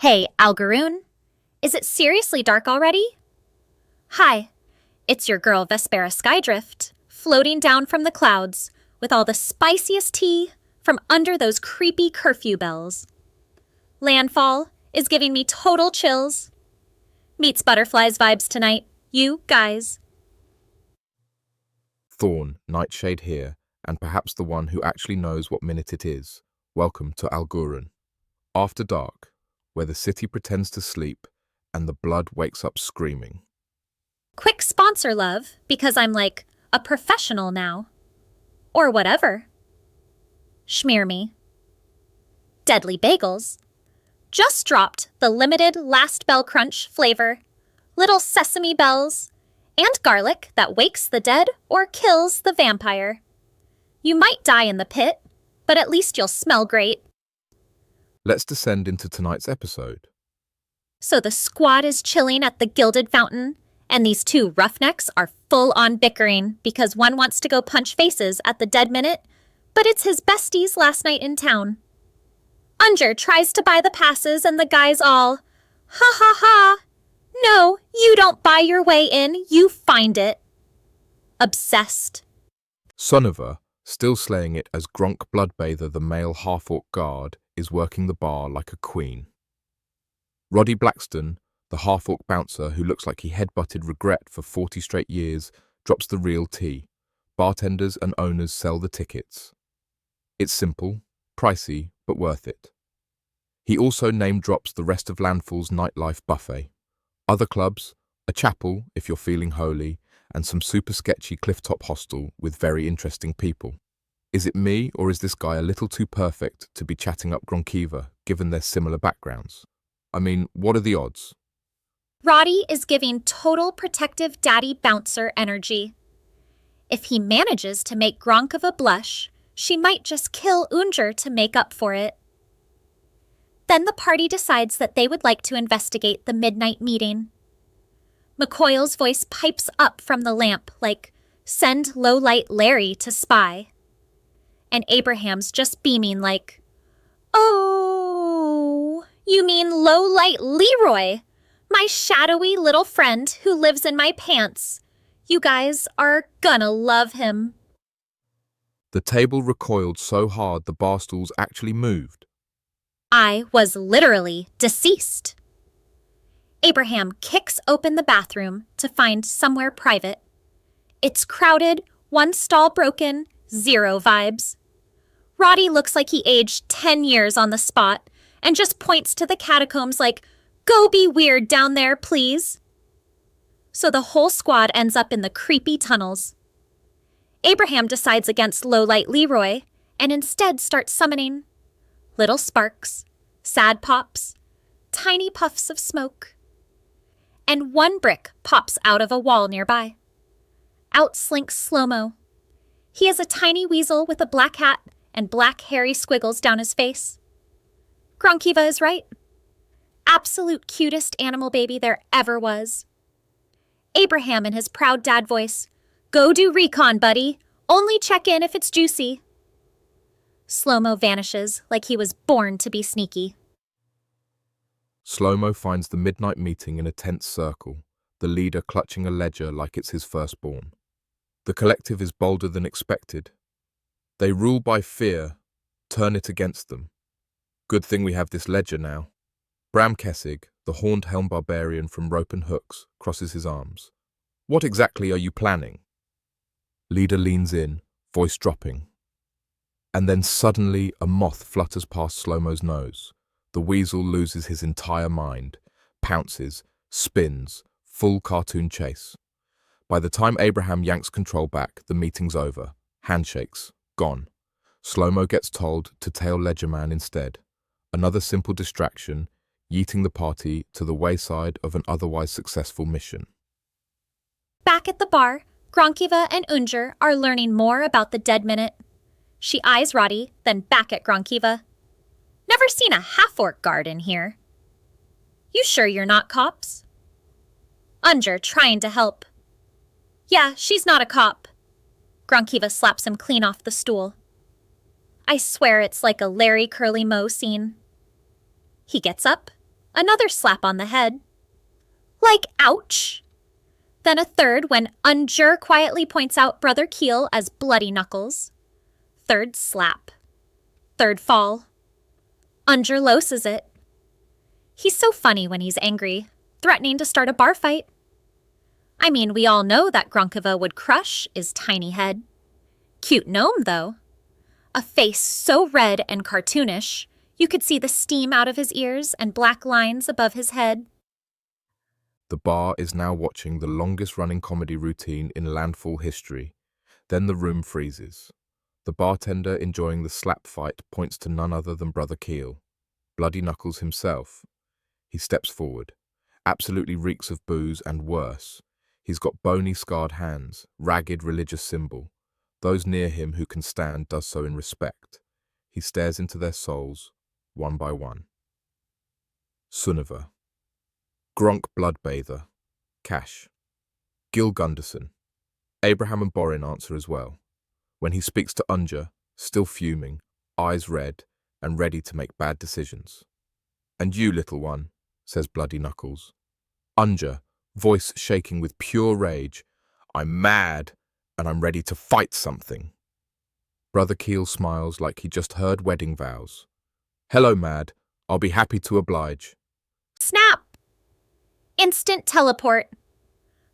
Hey, Algaroon. Is it seriously dark already? Hi, it's your girl Vespera Skydrift, floating down from the clouds with all the spiciest tea from under those creepy curfew bells. Landfall is giving me total chills. Meets Butterflies vibes tonight, you guys. Thorn, Nightshade here, and perhaps the one who actually knows what minute it is. Welcome to Algaroon. After dark, where the city pretends to sleep and the blood wakes up screaming. Quick sponsor, love, because I'm like a professional now. Or whatever. Schmear me. Deadly Bagels. Just dropped the limited Last Bell Crunch flavor. Little sesame bells and garlic that wakes the dead or kills the vampire. You might die in the pit, but at least you'll smell great. Let's descend into tonight's episode. So the squad is chilling at the Gilded Fountain, and these two roughnecks are full-on bickering because one wants to go punch faces at the dead minute, but it's his besties last night in town. Uhnjer tries to buy the passes and the guy's all, ha ha ha, no, you don't buy your way in, you find it. Obsessed. Sunniva, still slaying it as Gronk Bloodbather, the male half-orc guard, is working the bar like a queen. Roddy Blackston, the half-orc bouncer who looks like he headbutted regret for 40 straight years, drops the real tea. Bartenders and owners sell the tickets. It's simple, pricey, but worth it. He also name-drops the rest of Landfall's nightlife buffet. Other clubs, a chapel if you're feeling holy, and some super sketchy clifftop hostel with very interesting people. Is it me, or is this guy a little too perfect to be chatting up Gronkiva, given their similar backgrounds? I mean, what are the odds? Roddy is giving total protective daddy bouncer energy. If he manages to make Gronkova blush, she might just kill Uhnjer to make up for it. Then the party decides that they would like to investigate the midnight meeting. McCoyle's voice pipes up from the lamp like, send low-light Larry to spy. And Abraham's just beaming like, oh, you mean low-light Leroy, my shadowy little friend who lives in my pants. You guys are gonna love him. The table recoiled so hard the bar stools actually moved. I was literally deceased. Abraham kicks open the bathroom to find somewhere private. It's crowded, one stall broken, zero vibes. Roddy looks like he aged 10 years on the spot and just points to the catacombs like, go be weird down there, please. So the whole squad ends up in the creepy tunnels. Abraham decides against low-light Leroy and instead starts summoning little sparks, sad pops, tiny puffs of smoke. And one brick pops out of a wall nearby. Out slinks Slomo. He is a tiny weasel with a black hat and black hairy squiggles down his face. Gronkiva is right. Absolute cutest animal baby there ever was. Abraham in his proud dad voice, go do recon, buddy. Only check in if it's juicy. Slomo vanishes like he was born to be sneaky. Slomo finds the midnight meeting in a tense circle, the leader clutching a ledger like it's his firstborn. The collective is bolder than expected. They rule by fear, turn it against them. Good thing we have this ledger now. Bram Kessig, the horned helm barbarian from Rope and Hooks, crosses his arms. What exactly are you planning? Leader leans in, voice dropping. And then suddenly a moth flutters past Slomo's nose. The weasel loses his entire mind, pounces, spins, full cartoon chase. By the time Abraham yanks control back, the meeting's over. Handshakes, gone. Slomo gets told to tail Ledgerman instead. Another simple distraction, yeeting the party to the wayside of an otherwise successful mission. Back at the bar, Gronkiva and Uhnjer are learning more about the dead minute. She eyes Roddy, then back at Gronkiva. Never seen a half-orc guard in here. You sure you're not cops? Uhnjer trying to help. Yeah, she's not a cop. Gronkiva slaps him clean off the stool. I swear it's like a Larry Curly Moe scene. He gets up, Another slap on the head. Like, ouch! Then a third when Uhnjer quietly points out Brother Keil as bloody knuckles. Third slap. Third fall. Uhnjer loses it. He's so funny when he's angry, threatening to start a bar fight. I mean, we all know that Gronkova would crush his tiny head. Cute gnome, though. A face so red and cartoonish, you could see the steam out of his ears and black lines above his head. The bar is now watching the longest-running comedy routine in Landfall history. Then the room freezes. The bartender enjoying the slap fight points to none other than Brother Keil, Bloody Knuckles himself. He steps forward, absolutely reeks of booze and worse. He's got bony, scarred hands, ragged religious symbol. Those near him who can stand does so in respect. He stares into their souls, one by one. Sunniva. Gronk Bloodbather. Cash. Gil Gunderson. Abraham and Borin answer as well. When he speaks to Uhnjer, still fuming, eyes red, and ready to make bad decisions. And you, little one, says Bloody Knuckles. Uhnjer, voice shaking with pure rage. I'm mad, and I'm ready to fight something. Brother Keil smiles like he just heard wedding vows. Hello, Mad. I'll be happy to oblige. Snap! Instant teleport.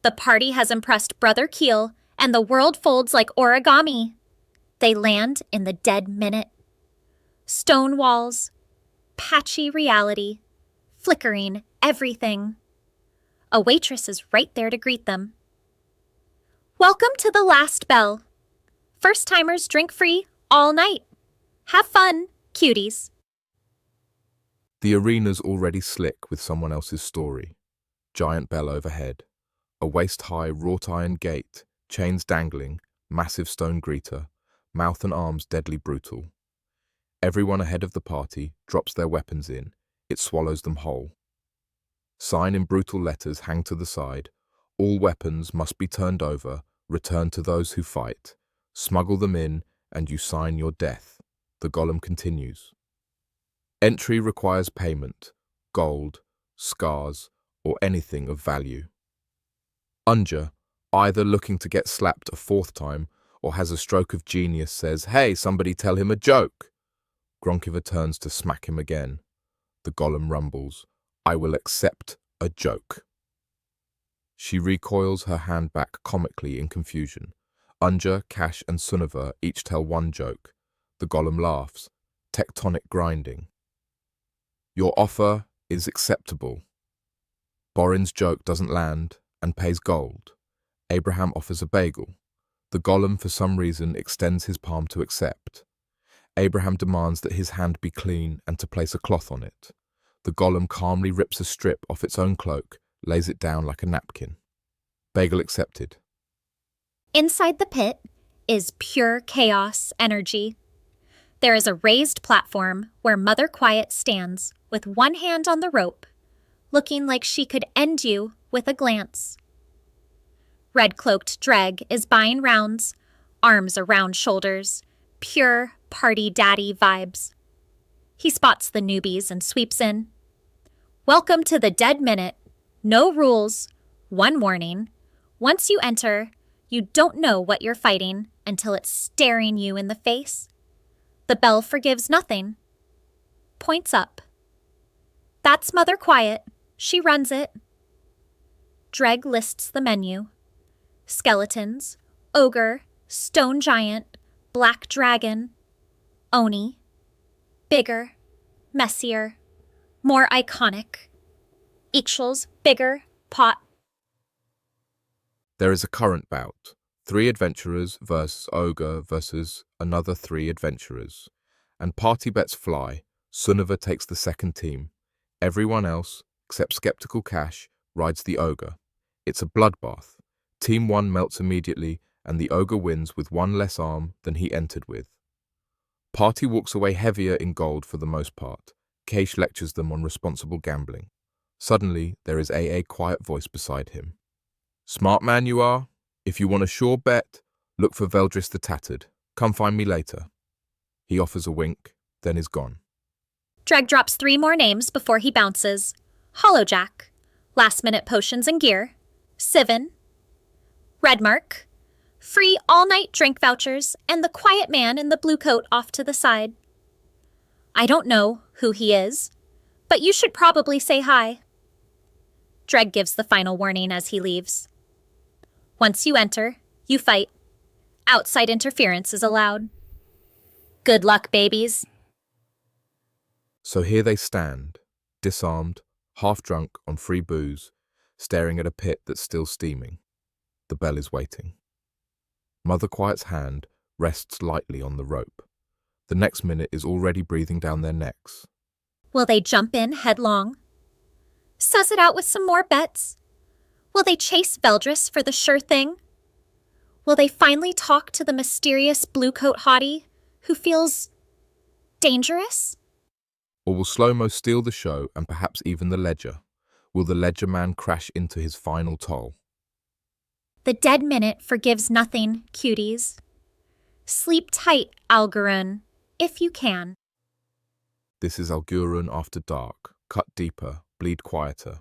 The party has impressed Brother Keil, and the world folds like origami. They land in the dead minute. Stone walls, patchy reality, flickering everything. A waitress is right there to greet them. Welcome to the last bell. First-timers drink free all night. Have fun, cuties. The arena's already slick with someone else's story. Giant bell overhead. A waist-high wrought-iron gate, chains dangling, massive stone greeter, mouth and arms deadly brutal. Everyone ahead of the party drops their weapons in. It swallows them whole. Sign in brutal letters hang to the side. All weapons must be turned over, returned to those who fight. Smuggle them in, and you sign your death. The Golem continues. Entry requires payment, gold, scars, or anything of value. Uhnjer, either looking to get slapped a fourth time or has a stroke of genius, says, "Hey, somebody tell him a joke." Gronkova turns to smack him again. The Golem rumbles, "I will accept a joke." She recoils her hand back comically in confusion. Uhnjer, Cash and Sunniva each tell one joke. The Golem laughs, tectonic grinding. Your offer is acceptable. Borin's joke doesn't land and pays gold. Abraham offers a bagel. The Golem, for some reason, extends his palm to accept. Abraham demands that his hand be clean and to place a cloth on it. The Golem calmly rips a strip off its own cloak, lays it down like a napkin. Bagel accepted. Inside the pit is pure chaos energy. There is a raised platform where Mother Quiet stands with one hand on the rope, looking like she could end you with a glance. Red-cloaked Dreg is buying rounds, arms around shoulders, pure party daddy vibes. He spots the newbies and sweeps in. Welcome to the dead minute. No rules. One warning. Once you enter, you don't know what you're fighting until it's staring you in the face. The bell forgives nothing. Points up. That's Mother Quiet. She runs it. Dreg lists the menu. Skeletons, ogre, stone giant, black dragon, Oni. Bigger, messier, more iconic. Equals bigger, pot. There is a current bout. 3 adventurers versus ogre versus another 3 adventurers. And party bets fly. Sunniva takes the second team. Everyone else, except skeptical Cash, rides the ogre. It's a bloodbath. Team 1 melts immediately, and the ogre wins with 1 less arm than he entered with. Party walks away heavier in gold for the most part. Keil lectures them on responsible gambling. Suddenly, there is AA quiet voice beside him. Smart man you are. If you want a sure bet, look for Veldris the Tattered. Come find me later. He offers a wink, then is gone. Dreg drops 3 more names before he bounces. Hollowjack, last-minute potions and gear, Sivin, Redmark, free all-night drink vouchers, and the quiet man in the blue coat off to the side. I don't know who he is, but you should probably say hi. Dreg gives the final warning as he leaves. Once you enter, you fight. Outside interference is allowed. Good luck, babies. So here they stand, disarmed, half-drunk on free booze, staring at a pit that's still steaming. The bell is waiting. Mother Quiet's hand rests lightly on the rope. The next minute is already breathing down their necks. Will they jump in headlong? Suss it out with some more bets? Will they chase Veldris for the sure thing? Will they finally talk to the mysterious blue-coat hottie who feels dangerous? Or will Slomo steal the show and perhaps even the ledger? Will the ledger man crash into his final toll? The dead minute forgives nothing, cuties. Sleep tight, Algurun, if you can. This is Algurun After Dark. Cut deeper, bleed quieter.